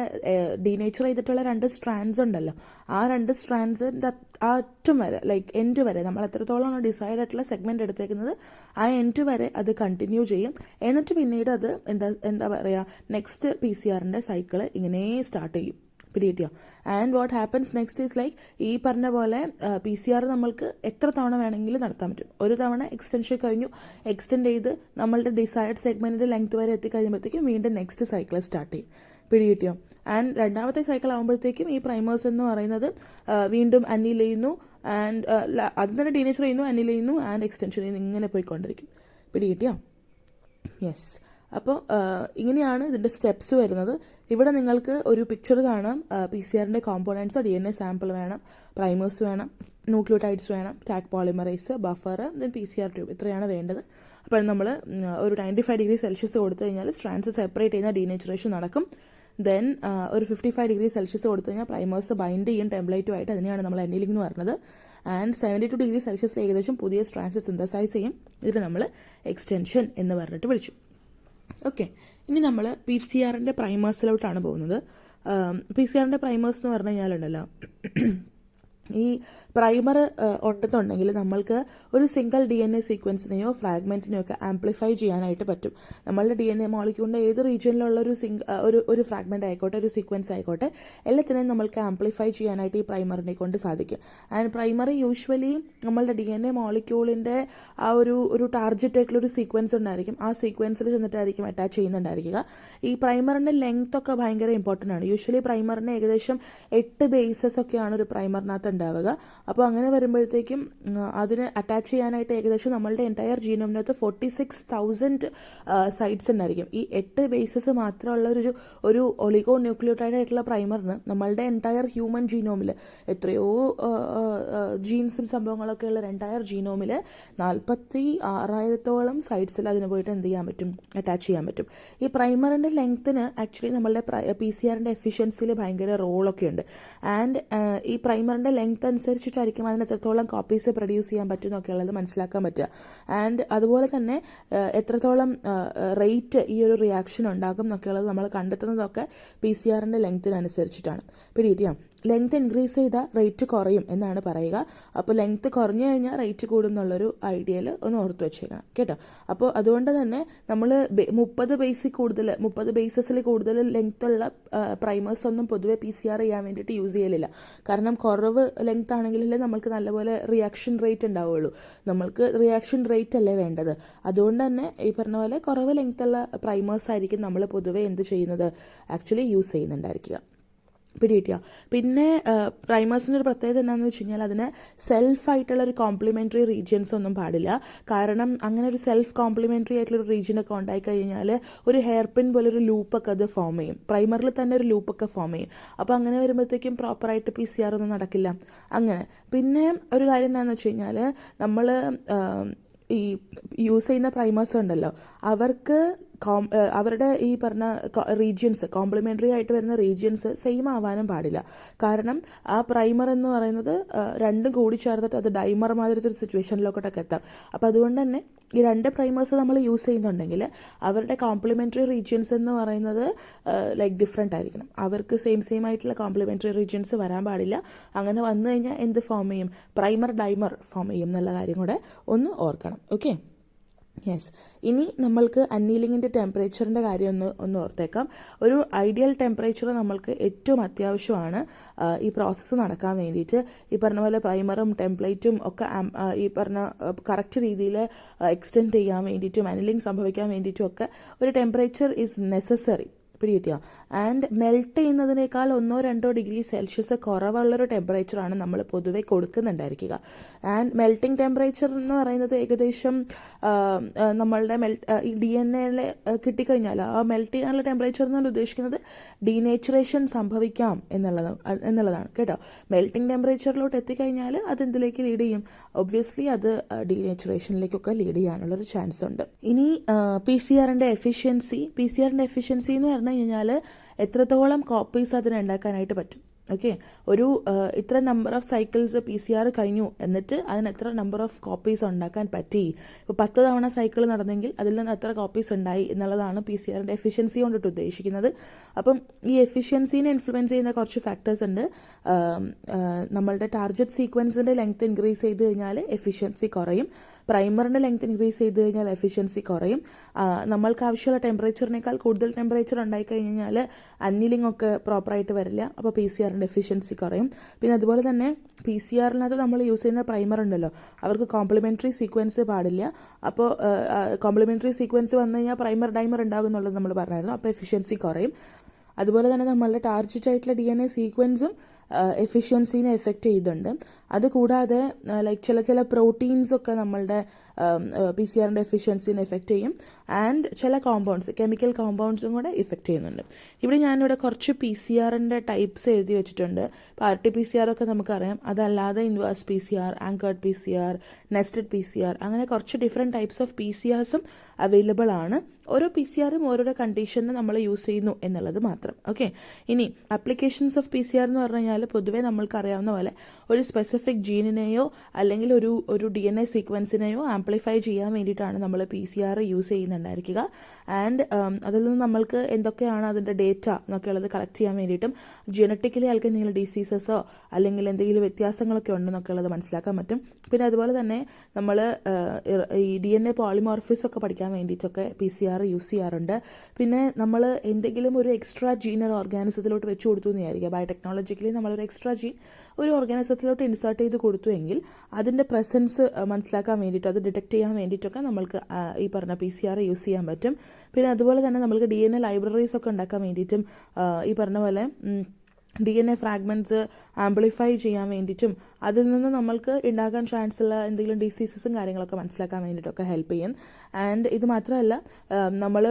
ഡീനേച്ചർ ചെയ്തിട്ടുള്ള 2 സ്ട്രാൻഡ്സ് ഉണ്ടല്ലോ, ആ 2 സ്ട്രാൻഡ്സിൻ്റെ അറ്റം വരെ, ലൈക്ക് എൻഡ് വരെ, നമ്മൾ എത്രത്തോളമാണ് ഡിസൈഡ് ആയിട്ടുള്ള സെഗ്മെൻറ്റ് എടുത്തേക്കുന്നത് ആ എൻഡ് വരെ അത് കണ്ടിന്യൂ ചെയ്യും. എന്നിട്ട് പിന്നീട് അത് എന്താ പറയുക, നെക്സ്റ്റ് PCR-ൻ്റെ സൈക്കിൾ ഇങ്ങനെ സ്റ്റാർട്ട് ചെയ്യും. പിടികിട്ടിയോ? And what happens next is like ഈ പറഞ്ഞ പോലെ PCR നമ്മൾക്ക് എത്ര തവണ വേണമെങ്കിലും നടത്താൻ പറ്റും. ഒരു തവണ എക്സ്റ്റൻഷൻ കഴിഞ്ഞു, എക്സ്റ്റെൻഡ് ചെയ്ത് നമ്മളുടെ ഡിസൈഡ് സെഗ്മെൻറ്റിൻ്റെ ലെങ്ത് വരെ എത്തിക്കഴിയുമ്പോഴത്തേക്കും വീണ്ടും നെക്സ്റ്റ് സൈക്കിൾ സ്റ്റാർട്ട് ചെയ്യും. പിടികിട്ടിയോ? ആൻഡ് 2ാമത്തെ സൈക്കിൾ ആകുമ്പോഴത്തേക്കും ഈ പ്രൈമേഴ്സ് എന്ന് പറയുന്നത് വീണ്ടും അനിൽ ചെയ്യുന്നു, ആൻഡ് അത് തന്നെ ഡീനേച്ചർ ചെയ്യുന്നു, അനിൽ ചെയ്യുന്നു, ആൻഡ് എക്സ്റ്റൻഷൻ ചെയ്യുന്നു, ഇങ്ങനെ പോയിക്കൊണ്ടിരിക്കും. പിടികിട്ടിയോ? യെസ്. അപ്പോൾ ഇങ്ങനെയാണ് ഇതിൻ്റെ സ്റ്റെപ്സ് വരുന്നത്. ഇവിടെ നിങ്ങൾക്ക് ഒരു പിക്ചർ കാണാം. PCR-ൻ്റെ കോമ്പോണൻറ്റ്സ്, DNA സാമ്പിൾ വേണം, പ്രൈമേഴ്സ് വേണം, ന്യൂക്ലിയോടൈഡ്സ് വേണം, Taq polymerase, buffer, then PCR tube, ഇത്രയാണ് വേണ്ടത്. അപ്പോൾ നമ്മൾ ഒരു 95 ഡിഗ്രി സെൽഷ്യസ് കൊടുത്തു കഴിഞ്ഞാൽ സ്ട്രാൻഡ്സ് സെപ്പറേറ്റ് ചെയ്യുന്ന ഡീനേച്ചറേഷൻ നടക്കും. ദെൻ ഒരു 55 ഡിഗ്രി സെൽഷ്യസ് കൊടുത്തു കഴിഞ്ഞാൽ പ്രൈമേഴ്സ് ബൈൻഡ് ചെയ്യും ടെംപ്ലേറ്റുമായിട്ട്. അതിനെയാണ് നമ്മൾ അനിലിംഗ് എന്ന് പറയുന്നത്. ആൻഡ് 72 ഡിഗ്രി സെൽഷ്യസിൽ ഏകദേശം പുതിയ സ്ട്രാൻഡ്സ് സിന്തസൈസ് ചെയ്യും. ഇതിന് നമ്മൾ എക്സ്റ്റൻഷൻ എന്ന് പറഞ്ഞിട്ട് വിളിച്ചു. ഓക്കെ, ഇനി നമ്മൾ PCR-ൻ്റെ പ്രൈമേഴ്സിലോട്ടാണ് പോകുന്നത്. PCR-ൻ്റെ പ്രൈമേഴ്സ് എന്ന് പറഞ്ഞു കഴിഞ്ഞാലുണ്ടല്ലോ, ഈ പ്രൈമർ ഉണ്ടെന്നുണ്ടെങ്കിൽ നമ്മൾക്ക് ഒരു സിംഗിൾ DNA സീക്വൻസിനെയോ ഫ്രാഗ്മെൻറ്റിനെയോ ഒക്കെ ആംപ്ലിഫൈ ചെയ്യാനായിട്ട് പറ്റും. നമ്മളുടെ DNA മോളിക്യൂളിൻ്റെ ഏത് റീജിയനിലുള്ള ഒരു ഫ്രാഗ്മെൻ്റ് ആയിക്കോട്ടെ, ഒരു സീക്വൻസ് ആയിക്കോട്ടെ, എല്ലാത്തിനെയും നമ്മൾക്ക് ആംപ്ലിഫൈ ചെയ്യാനായിട്ട് ഈ പ്രൈമറിനെ കൊണ്ട് സാധിക്കും. ആൻഡ് പ്രൈമർ യൂഷ്വലി നമ്മളുടെ DNA മോളിക്യൂളിൻ്റെ ആ ഒരു ടാർജറ്റ് ആയിട്ടുള്ള ഒരു സീക്വൻസ് ഉണ്ടായിരിക്കും. ആ സീക്വൻസിൽ ചെന്നിട്ടായിരിക്കും അറ്റാച്ച് ചെയ്യുന്നുണ്ടായിരിക്കുക. ഈ പ്രൈമറിൻ്റെ ലെങ്ത് ഒക്കെ ഭയങ്കര ഇമ്പോർട്ടൻ്റ് ആണ്. യൂഷ്വലി പ്രൈമറിന് ഏകദേശം 8 ബേസസ് ഒക്കെയാണ് ഒരു പ്രൈമറിനകത്ത് ഉണ്ടാവുക. അപ്പോൾ അങ്ങനെ വരുമ്പോഴത്തേക്കും അതിന് അറ്റാച്ച് ചെയ്യാനായിട്ട് ഏകദേശം നമ്മളുടെ എൻറ്റയർ ജീനോമിനകത്ത് 46,000 സൈറ്റ്സ് ഉണ്ടായിരിക്കും. ഈ 8 ബേസസ് മാത്രമുള്ള ഒരു ഒളിഗോ ന്യൂക്ലിയോടൈഡ് ആയിട്ടുള്ള പ്രൈമറിന് നമ്മളുടെ എൻറ്റയർ ഹ്യൂമൻ ജീനോമിൽ എത്രയോ ജീൻസും സംഭവങ്ങളൊക്കെ ഉള്ള എൻറ്റയർ ജീനോമിൽ 46,000-ഓളം സൈറ്റ്സിൽ അതിന് പോയിട്ട് എന്ത് ചെയ്യാൻ പറ്റും, അറ്റാച്ച് ചെയ്യാൻ പറ്റും. ഈ പ്രൈമറിൻ്റെ ലെങ്ത്തിന് ആക്ച്വലി നമ്മളുടെ PCR-ൻ്റെ എഫിഷ്യൻസിയിൽ ഭയങ്കര റോളൊക്കെ ഉണ്ട്. ആൻഡ് ഈ പ്രൈമറിൻ്റെ ലെങ്ത് അനുസരിച്ചിട്ടായിരിക്കും അതിന് എത്രത്തോളം കോപ്പീസ് പ്രൊഡ്യൂസ് ചെയ്യാൻ പറ്റും എന്നൊക്കെ ഉള്ളത് മനസ്സിലാക്കാൻ പറ്റുക. ആൻഡ് അതുപോലെ തന്നെ എത്രത്തോളം റേറ്റ് ഈ ഒരു റിയാക്ഷൻ ഉണ്ടാകും എന്നൊക്കെ ഉള്ളത് നമ്മൾ കണ്ടെത്തുന്നതൊക്കെ PCR-ൻ്റെ ലെങ്ത്തിനനുസരിച്ചിട്ടാണ്. പിടികിട്ടിയോ? ലെങ്ത് ഇൻക്രീസ് ചെയ്താൽ റേറ്റ് കുറയും എന്നാണ് പറയുക. അപ്പോൾ ലെങ്ത് കുറഞ്ഞു കഴിഞ്ഞാൽ റേറ്റ് കൂടും എന്നുള്ളൊരു ഐഡിയയിൽ ഒന്ന് ഓർത്ത് വെച്ചേക്കണം കേട്ടോ. അപ്പോൾ അതുകൊണ്ട് തന്നെ നമ്മൾ 30 ബേസസിൽ കൂടുതൽ ലെങ്ത്തുള്ള പ്രൈമേഴ്സ് ഒന്നും പൊതുവെ PCR ചെയ്യാൻ വേണ്ടിയിട്ട് യൂസ് ചെയ്യലില്ല. കാരണം കുറവ് ലെങ്ത് ആണെങ്കിലല്ലേ നമ്മൾക്ക് നല്ലപോലെ റിയാക്ഷൻ റേറ്റ് ഉണ്ടാവുള്ളൂ. നമ്മൾക്ക് റിയാക്ഷൻ റേറ്റ് അല്ലേ വേണ്ടത്. അതുകൊണ്ട് തന്നെ ഈ പറഞ്ഞ പോലെ കുറവ് ലെങ്ത്തുള്ള പ്രൈമേഴ്സ് ആയിരിക്കും നമ്മൾ പൊതുവെ എന്ത് ചെയ്യുന്നത്, ആക്ച്വലി യൂസ് ചെയ്യുന്നുണ്ടായിരിക്കുക. പിടികിട്ടിയോ? പിന്നെ പ്രൈമേഴ്സിൻ്റെ ഒരു പ്രത്യേകത എന്താണെന്ന് വെച്ച് കഴിഞ്ഞാൽ അതിന് സെൽഫായിട്ടുള്ളൊരു കോംപ്ലിമെൻ്ററി റീജിയൻസ് ഒന്നും പാടില്ല. കാരണം അങ്ങനെ ഒരു സെൽഫ് കോംപ്ലിമെൻ്ററി ആയിട്ടുള്ളൊരു റീജിയനൊക്കെ ഉണ്ടായി കഴിഞ്ഞാൽ ഒരു ഹെയർ പിൻ പോലെ ഒരു ലൂപ്പൊക്കെ അത് ഫോം ചെയ്യും. പ്രൈമറിൽ തന്നെ ഒരു ലൂപ്പൊക്കെ ഫോം ചെയ്യും. അപ്പോൾ അങ്ങനെ വരുമ്പോഴത്തേക്കും പ്രോപ്പറായിട്ട് PCR ഒന്നും നടക്കില്ല. അങ്ങനെ പിന്നെ ഒരു കാര്യം എന്താണെന്ന് വെച്ച് കഴിഞ്ഞാൽ നമ്മൾ ഈ യൂസ് ചെയ്യുന്ന പ്രൈമേഴ്സ് ഉണ്ടല്ലോ, അവർക്ക് അവരുടെ ഈ പറഞ്ഞ റീജിയൻസ് കോംപ്ലിമെൻ്ററി ആയിട്ട് വരുന്ന റീജിയൻസ് സെയിം ആവാനും പാടില്ല. കാരണം ആ പ്രൈമർ എന്ന് പറയുന്നത് രണ്ടും കൂടി ചേർത്തിട്ട് അത് ഡൈമർ മാതിരത്തെ ഒരു സിറ്റുവേഷനിലോട്ടൊക്കെ എത്താം. അപ്പോൾ അതുകൊണ്ട് തന്നെ ഈ രണ്ട് പ്രൈമേഴ്സ് നമ്മൾ യൂസ് ചെയ്യുന്നുണ്ടെങ്കിൽ അവരുടെ കോംപ്ലിമെൻ്ററി റീജിയൻസ് എന്ന് പറയുന്നത് ലൈക്ക് ഡിഫറെൻ്റ് ആയിരിക്കണം. അവർക്ക് സെയിം ആയിട്ടുള്ള കോംപ്ലിമെൻ്ററി റീജിയൻസ് വരാൻ പാടില്ല. അങ്ങനെ വന്നു കഴിഞ്ഞാൽ എന്ത് ഫോം ചെയ്യും? പ്രൈമർ ഡൈമർ ഫോം ചെയ്യും എന്നുള്ള കാര്യം കൂടെ ഒന്ന് ഓർക്കണം. Okay, yes. ഇനി നമ്മൾക്ക് അന്നീലിങ്ങിൻ്റെ ടെമ്പറേച്ചറിൻ്റെ കാര്യം ഒന്ന് ഓർത്തേക്കാം. ഒരു ഐഡിയൽ ടെമ്പറേച്ചർ നമ്മൾക്ക് ഏറ്റവും അത്യാവശ്യമാണ് ഈ പ്രോസസ്സ് നടക്കാൻ വേണ്ടിയിട്ട്. ഈ പറഞ്ഞ പോലെ പ്രൈമറും ടെംപ്ലേറ്റും ഒക്കെ ഈ പറഞ്ഞ കറക്റ്റ് രീതിയിൽ എക്സ്റ്റെൻഡ് ചെയ്യാൻ വേണ്ടിയിട്ടും അന്നീലിങ് സംഭവിക്കാൻ വേണ്ടിയിട്ടും ഒക്കെ ഒരു ടെമ്പറേച്ചർ ഈസ് നെസസറി. പിടികിട്ടിയോ? ആൻഡ് മെൽറ്റ് ചെയ്യുന്നതിനേക്കാൾ 1-2 ഡിഗ്രി സെൽഷ്യസ് കുറവുള്ളൊരു ടെമ്പറേച്ചറാണ് നമ്മൾ പൊതുവെ കൊടുക്കുന്നുണ്ടായിരിക്കുക. ആൻഡ് മെൽറ്റിംഗ് ടെമ്പറേച്ചർ എന്ന് പറയുന്നത് ഏകദേശം നമ്മളുടെ ഈ DNA കിട്ടിക്കഴിഞ്ഞാൽ ആ മെൽറ്റ് ചെയ്യാനുള്ള ടെമ്പറേച്ചർ എന്നാണ് ഉദ്ദേശിക്കുന്നത് ഡീനേച്ചറേഷൻ സംഭവിക്കാം എന്നുള്ളതാണ് കേട്ടോ. മെൽറ്റിംഗ് ടെമ്പറേച്ചറിലോട്ട് എത്തിക്കഴിഞ്ഞാൽ അതെന്തിലേക്ക് ലീഡ് ചെയ്യും? ഒബ്വിയസ്ലി അത് ഡീനേച്ചറേഷനിലേക്കൊക്കെ ലീഡ് ചെയ്യാനുള്ളൊരു ചാൻസ് ഉണ്ട്. ഇനി PCR-ൻ്റെ എഫിഷ്യൻസി എന്ന് പറഞ്ഞു കഴിഞ്ഞാൽ എത്രത്തോളം കോപ്പീസ് അതിന് ഉണ്ടാക്കാനായിട്ട് പറ്റും. ഓക്കെ, ഒരു ഇത്ര നമ്പർ ഓഫ് സൈക്കിൾസ് PCR കഴിഞ്ഞു എന്നിട്ട് അതിന് എത്ര നമ്പർ ഓഫ് കോപ്പീസ് ഉണ്ടാക്കാൻ പറ്റി. ഇപ്പോൾ 10 തവണ സൈക്കിൾ നടന്നെങ്കിൽ അതിൽ നിന്ന് എത്ര കോപ്പീസ് ഉണ്ടായി എന്നുള്ളതാണ് PCR-ൻ്റെ എഫിഷ്യൻസി കൊണ്ടിട്ട് ഉദ്ദേശിക്കുന്നത്. അപ്പം ഈ എഫിഷ്യൻസീനെ ഇൻഫ്ലുവൻസ് ചെയ്യുന്ന കുറച്ച് ഫാക്ടേഴ്സ് ഉണ്ട്. നമ്മളുടെ ടാർഗറ്റ് സീക്വൻസിൻ്റെ ലെങ്ത് ഇൻക്രീസ് ചെയ്ത് കഴിഞ്ഞാൽ എഫിഷ്യൻസി കുറയും. പ്രൈമറിൻ്റെ ലെങ്ത് ഇൻക്രീസ് ചെയ്ത് കഴിഞ്ഞാൽ എഫിഷ്യൻസി കുറയും. നമ്മൾക്ക് ആവശ്യമുള്ള ടെമ്പറേച്ചറിനേക്കാൾ കൂടുതൽ ടെമ്പറേച്ചർ ഉണ്ടായിക്കഴിഞ്ഞാൽ അന്നീലിംഗ് ഒക്കെ പ്രോപ്പറായിട്ട് വരില്ല. അപ്പോൾ PCR-ൻ്റെ എഫിഷ്യൻസി കുറയും. പിന്നെ അതുപോലെ തന്നെ PCR-നകത്ത് നമ്മൾ യൂസ് ചെയ്യുന്ന പ്രൈമർ ഉണ്ടല്ലോ, അവർക്ക് കോംപ്ലിമെൻ്ററി സീക്വൻസ് പാടില്ല. അപ്പോൾ കോംപ്ലിമെൻ്ററി സീക്വൻസ് വന്നു കഴിഞ്ഞാൽ പ്രൈമർ ഡൈമർ ഉണ്ടാകും എന്നുള്ളത് നമ്മൾ പറഞ്ഞായിരുന്നു. അപ്പോൾ എഫിഷ്യൻസി കുറയും. അതുപോലെ തന്നെ നമ്മളുടെ ടാർഗറ്റ് ആയിട്ടുള്ള DNA സീക്വൻസും എഫിഷ്യൻസീനെ എഫക്റ്റ് ചെയ്യുന്നുണ്ട്. അതുകൂടാതെ ലൈക്ക് ചില പ്രോട്ടീൻസൊക്കെ നമ്മളുടെ PCR-ൻ്റെ എഫിഷ്യൻസീനെ എഫക്റ്റ് ചെയ്യും. ആൻഡ് ചില കോമ്പൗണ്ട്സ്, കെമിക്കൽ കോമ്പൗണ്ട്സും കൂടെ ഇഫക്റ്റ് ചെയ്യുന്നുണ്ട്. ഇവിടെ ഞാനിവിടെ കുറച്ച് PCR-ൻ്റെ ടൈപ്സ് എഴുതി വെച്ചിട്ടുണ്ട്. ഇപ്പോൾ RT-PCR ഒക്കെ നമുക്കറിയാം. അതല്ലാതെ inverse PCR, anchored PCR, nested PCR, അങ്ങനെ കുറച്ച് ഡിഫറെൻറ്റ് ടൈപ്സ് ഓഫ് PCRസും അവൈലബിൾ ആണ്. ഓരോ PCRും ഓരോരോ കണ്ടീഷന് നമ്മൾ യൂസ് ചെയ്യുന്നു എന്നുള്ളത് മാത്രം. ഓക്കെ, ഇനി ആപ്ലിക്കേഷൻസ് ഓഫ് PCR എന്ന് പറഞ്ഞു കഴിഞ്ഞാൽ പൊതുവേ നമ്മൾക്ക് അറിയാവുന്ന പോലെ ഒരു സ്പെസിഫിക് ജീനിനെയോ അല്ലെങ്കിൽ ഒരു DNA സീക്വൻസിനെയോ ആംപ്ലിഫൈ ചെയ്യാൻ വേണ്ടിയിട്ടാണ് നമ്മൾ PCR യൂസ് ചെയ്യുന്നുണ്ടായിരിക്കുക. ആൻഡ് അതിൽ നിന്ന് നമ്മൾക്ക് എന്തൊക്കെയാണ് അതിൻ്റെ ഡേറ്റ എന്നൊക്കെയുള്ളത് കളക്ട് ചെയ്യാൻ വേണ്ടിയിട്ടും ജനറ്റിക്കലി ആൾക്ക് എന്തെങ്കിലും ഡിസീസസോ അല്ലെങ്കിൽ എന്തെങ്കിലും വ്യത്യാസങ്ങളൊക്കെ ഉണ്ടെന്നൊക്കെ ഉള്ളത് മനസ്സിലാക്കാൻ പറ്റും. പിന്നെ അതുപോലെ തന്നെ നമ്മൾ ഈ DNA പോളിമോർഫിസ് ഒക്കെ പഠിക്കാൻ വേണ്ടിയിട്ടൊക്കെ PCR യൂസ് ചെയ്യാറുണ്ട്. പിന്നെ നമ്മൾ എന്തെങ്കിലും ഒരു എക്സ്ട്രാ ജീനർ ഓർഗാനിസത്തിലോട്ട് വെച്ച് കൊടുത്തു എന്ന് വിചാരിക്കുക. ബയോടെക്നോളജിക്കലി നമ്മളൊരു എക്സ്ട്രാ ജീൻ ഒരു ഓർഗാനിസത്തിലോട്ട് ഇൻസേർട്ട് ചെയ്ത് കൊടുത്തു എങ്കിൽ അതിൻ്റെ പ്രസൻസ് മനസ്സിലാക്കാൻ വേണ്ടിയിട്ട്, അത് ഡിറ്റക്ട് ചെയ്യാൻ വേണ്ടിയിട്ടൊക്കെ നമ്മൾക്ക് ഈ പറഞ്ഞ PCR യൂസ് ചെയ്യാൻ പറ്റും. പിന്നെ അതുപോലെ തന്നെ നമ്മൾക്ക് DNA ലൈബ്രറീസ് ഒക്കെ ഉണ്ടാക്കാൻ വേണ്ടിയിട്ടും ഈ പറഞ്ഞ പോലെ DNA ഫ്രാഗ്മെൻറ്റ്സ് ആംപ്ലിഫൈ ചെയ്യാൻ വേണ്ടിയിട്ടും അതിൽ നിന്ന് നമ്മൾക്ക് ഉണ്ടാകാൻ ചാൻസ് ഉള്ള എന്തെങ്കിലും ഡിസീസസും കാര്യങ്ങളൊക്കെ മനസ്സിലാക്കാൻ വേണ്ടിയിട്ടൊക്കെ ഹെൽപ്പ് ചെയ്യും. ആൻഡ് ഇത് മാത്രമല്ല, നമ്മൾ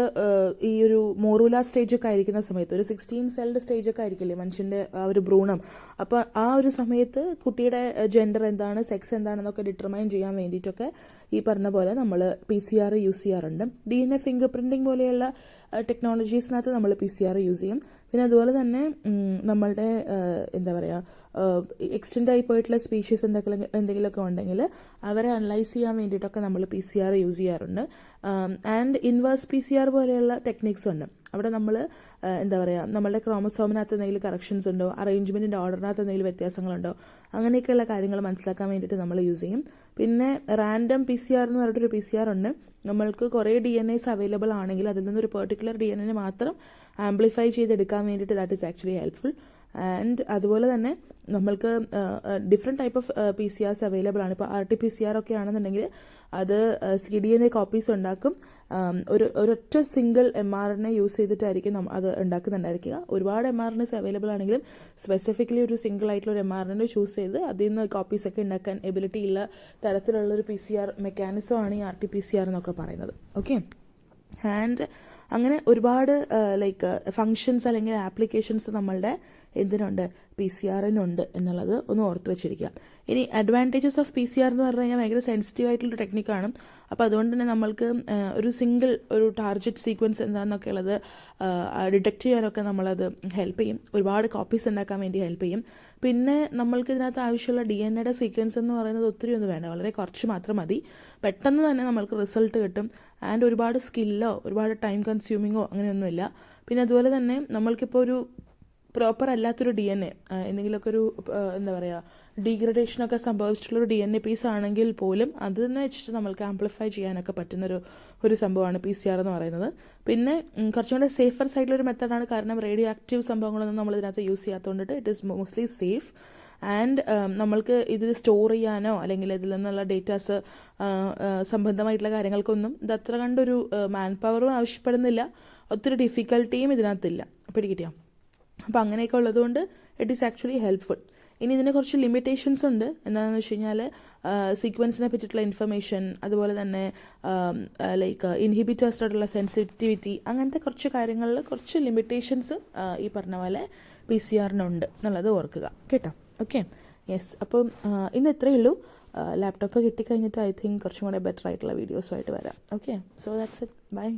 ഈ ഒരു മോറൂല സ്റ്റേജൊക്കെ ആയിരിക്കുന്ന സമയത്ത് ഒരു 16 സെൽഡ് സ്റ്റേജൊക്കെ ആയിരിക്കില്ലേ മനുഷ്യൻ്റെ ഒരു ഭ്രൂണം. അപ്പോൾ ആ ഒരു സമയത്ത് കുട്ടിയുടെ ജെൻഡർ എന്താണ്, സെക്സ് എന്താണെന്നൊക്കെ ഡിറ്റർമൈൻ ചെയ്യാൻ വേണ്ടിയിട്ടൊക്കെ ഈ പറഞ്ഞ പോലെ നമ്മൾ PCR യൂസ് ചെയ്യാറുണ്ട്. DNA ഫിംഗർ പ്രിൻറ്റിങ് പോലെയുള്ള ടെക്നോളജീസിനകത്ത് നമ്മൾ PCR യൂസ് ചെയ്യും. പിന്നെ അതുപോലെ തന്നെ നമ്മളുടെ എന്താ പറയുക, എക്സ്റ്റെൻഡ് ആയി പോയിട്ടുള്ള സ്പീഷീസ് എന്തെങ്കിലുമൊക്കെ ഉണ്ടെങ്കിൽ അവരെ അനലൈസ് ചെയ്യാൻ വേണ്ടിയിട്ടൊക്കെ നമ്മൾ PCR യൂസ് ചെയ്യാറുണ്ട്. ആൻഡ് ഇൻവേഴ്സ് PCR പോലെയുള്ള ടെക്നിക്സ് ഉണ്ട്. അവിടെ നമ്മൾ എന്താ പറയുക, നമ്മളുടെ ക്രോമസോമിനകത്ത് എന്തെങ്കിലും കറക്ഷൻസ് ഉണ്ടോ, അറേഞ്ച്മെൻറ്റിൻ്റെ ഓർഡറിനകത്ത് എന്തെങ്കിലും വ്യത്യാസങ്ങളുണ്ടോ, അങ്ങനെയൊക്കെയുള്ള കാര്യങ്ങൾ മനസ്സിലാക്കാൻ വേണ്ടിയിട്ട് നമ്മൾ യൂസ് ചെയ്യും. പിന്നെ റാൻഡം PCR എന്ന് പറഞ്ഞിട്ടൊരു PCR ഉണ്ട്. നമ്മൾക്ക് കുറേ DNAs അവൈലബിൾ ആണെങ്കിൽ അതിൽ നിന്നൊരു പെർട്ടിക്കുലർ DNA മാത്രം ആംപ്ലിഫൈ ചെയ്തെടുക്കാൻ വേണ്ടിയിട്ട് that is actually helpful. And അതുപോലെ തന്നെ നമ്മൾക്ക് different type of PCRs available ആണ്. ഇപ്പോൾ RT-PCR ഒക്കെ ആണെന്നുണ്ടെങ്കിൽ അത് CDNA കോപ്പീസ് ഉണ്ടാക്കും. ഒരൊറ്റ സിംഗിൾ mRNA യൂസ് ചെയ്തിട്ടായിരിക്കും അത് ഉണ്ടാക്കുന്നുണ്ടായിരിക്കുക. ഒരുപാട് mRNAs അവൈലബിൾ ആണെങ്കിലും സ്പെസിഫിക്കലി ഒരു സിംഗിൾ ആയിട്ടുള്ള ഒരു mRNA ചൂസ് ചെയ്ത് അതിൽ നിന്ന് കോപ്പീസൊക്കെ ഉണ്ടാക്കാൻ എബിലിറ്റി ഉള്ള തരത്തിലുള്ളൊരു PCR മെക്കാനിസമാണ് ഈ RT-PCR എന്നൊക്കെ പറയുന്നത്. ഓക്കെ, ആൻഡ് അങ്ങനെ ഒരുപാട് ലൈക്ക് ഫങ്ഷൻസ് അല്ലെങ്കിൽ ആപ്ലിക്കേഷൻസ് നമ്മളുടെ എന്തിനുണ്ട് PCR എന്നുള്ളത് ഒന്ന് ഓർത്ത് വെച്ചിരിക്കുക. ഇനി അഡ്വാൻറ്റേജസ് ഓഫ് PCR എന്ന് പറഞ്ഞു കഴിഞ്ഞാൽ ഭയങ്കര സെൻസിറ്റീവ് ആയിട്ടുള്ള ടെക്നിക്കാണ്. അപ്പോൾ അതുകൊണ്ട് തന്നെ നമ്മൾക്ക് ഒരു സിംഗിൾ ഒരു ടാർഗറ്റ് സീക്വൻസ് എന്താണെന്നൊക്കെ ഉള്ളത് ഡിറ്റക്ട് ചെയ്യാനൊക്കെ നമ്മളത് ഹെൽപ്പ് ചെയ്യും. ഒരുപാട് കോപ്പീസ് ഉണ്ടാക്കാൻ വേണ്ടി ഹെൽപ്പ് ചെയ്യും. പിന്നെ നമ്മൾക്ക് ഇതിനകത്ത് ആവശ്യമുള്ള DNA സീക്വൻസ് എന്ന് പറയുന്നത് ഒത്തിരി ഒന്നും വേണ്ട, വളരെ കുറച്ച് മാത്രം മതി. പെട്ടെന്ന് തന്നെ നമ്മൾക്ക് റിസൾട്ട് കിട്ടും. ആൻഡ് ഒരുപാട് സ്കില്ലോ ഒരുപാട് ടൈം കൺസ്യൂമിങ്ങോ അങ്ങനെയൊന്നുമില്ല. പിന്നെ അതുപോലെ തന്നെ നമ്മൾക്കിപ്പോൾ ഒരു പ്രോപ്പർ അല്ലാത്തൊരു DNA എന്തെങ്കിലുമൊക്കെ ഒരു എന്താ പറയുക ഡീഗ്രഡേഷനൊക്കെ സംഭവിച്ചിട്ടുള്ളൊരു DNA പീസ് ആണെങ്കിൽ പോലും അത് തന്നെ വെച്ചിട്ട് നമ്മൾക്ക് ആംപ്ലിഫൈ ചെയ്യാനൊക്കെ പറ്റുന്നൊരു സംഭവമാണ് PCR എന്ന് പറയുന്നത്. പിന്നെ കുറച്ചും കൂടെ സേഫർ സൈഡിലൊരു മെത്തഡാണ്, കാരണം റേഡിയോ ആക്റ്റീവ് സംഭവങ്ങളൊന്നും നമ്മൾ ഇതിനകത്ത് യൂസ് ചെയ്യാത്തതുകൊണ്ടിട്ട് it is mostly safe. And നമ്മൾക്ക് ഇത് സ്റ്റോർ ചെയ്യാനോ അല്ലെങ്കിൽ ഇതിൽ നിന്നുള്ള ഡേറ്റാസ് സംബന്ധമായിട്ടുള്ള കാര്യങ്ങൾക്കൊന്നും ഇത് അത്ര കണ്ടൊരു മാൻ പവറും ആവശ്യപ്പെടുന്നില്ല, ഒത്തിരി ഡിഫിക്കൽട്ടിയും ഇതിനകത്തില്ല. പിടികിട്ടിയോ? അപ്പോൾ അങ്ങനെയൊക്കെ ഉള്ളതുകൊണ്ട് ഇറ്റ് ഈസ് ആക്ച്വലി ഹെൽപ്ഫുൾ. ഇനി ഇതിന് കുറച്ച് ലിമിറ്റേഷൻസ് ഉണ്ട്. എന്താണെന്ന് വെച്ച് കഴിഞ്ഞാൽ സീക്വൻസിനെ പറ്റിയിട്ടുള്ള ഇൻഫർമേഷൻ, അതുപോലെ തന്നെ ലൈക്ക് ഇൻഹിബിറ്റേഴ്സിനോടുള്ള സെൻസിറ്റിവിറ്റി, അങ്ങനത്തെ കുറച്ച് കാര്യങ്ങളിൽ കുറച്ച് ലിമിറ്റേഷൻസ് ഈ പറഞ്ഞ പോലെ PCR എന്നുള്ളത് ഓർക്കുക കേട്ടോ. Okay, yes. അപ്പം ഇന്ന് ഇത്രയേ ഉള്ളൂ. ലാപ്ടോപ്പ് കിട്ടിക്കഴിഞ്ഞിട്ട് ഐ തിങ്ക് കുറച്ചും കൂടെ ബെറ്റർ ആയിട്ടുള്ള വീഡിയോസുമായിട്ട് വരാം. Okay, so that's it. By.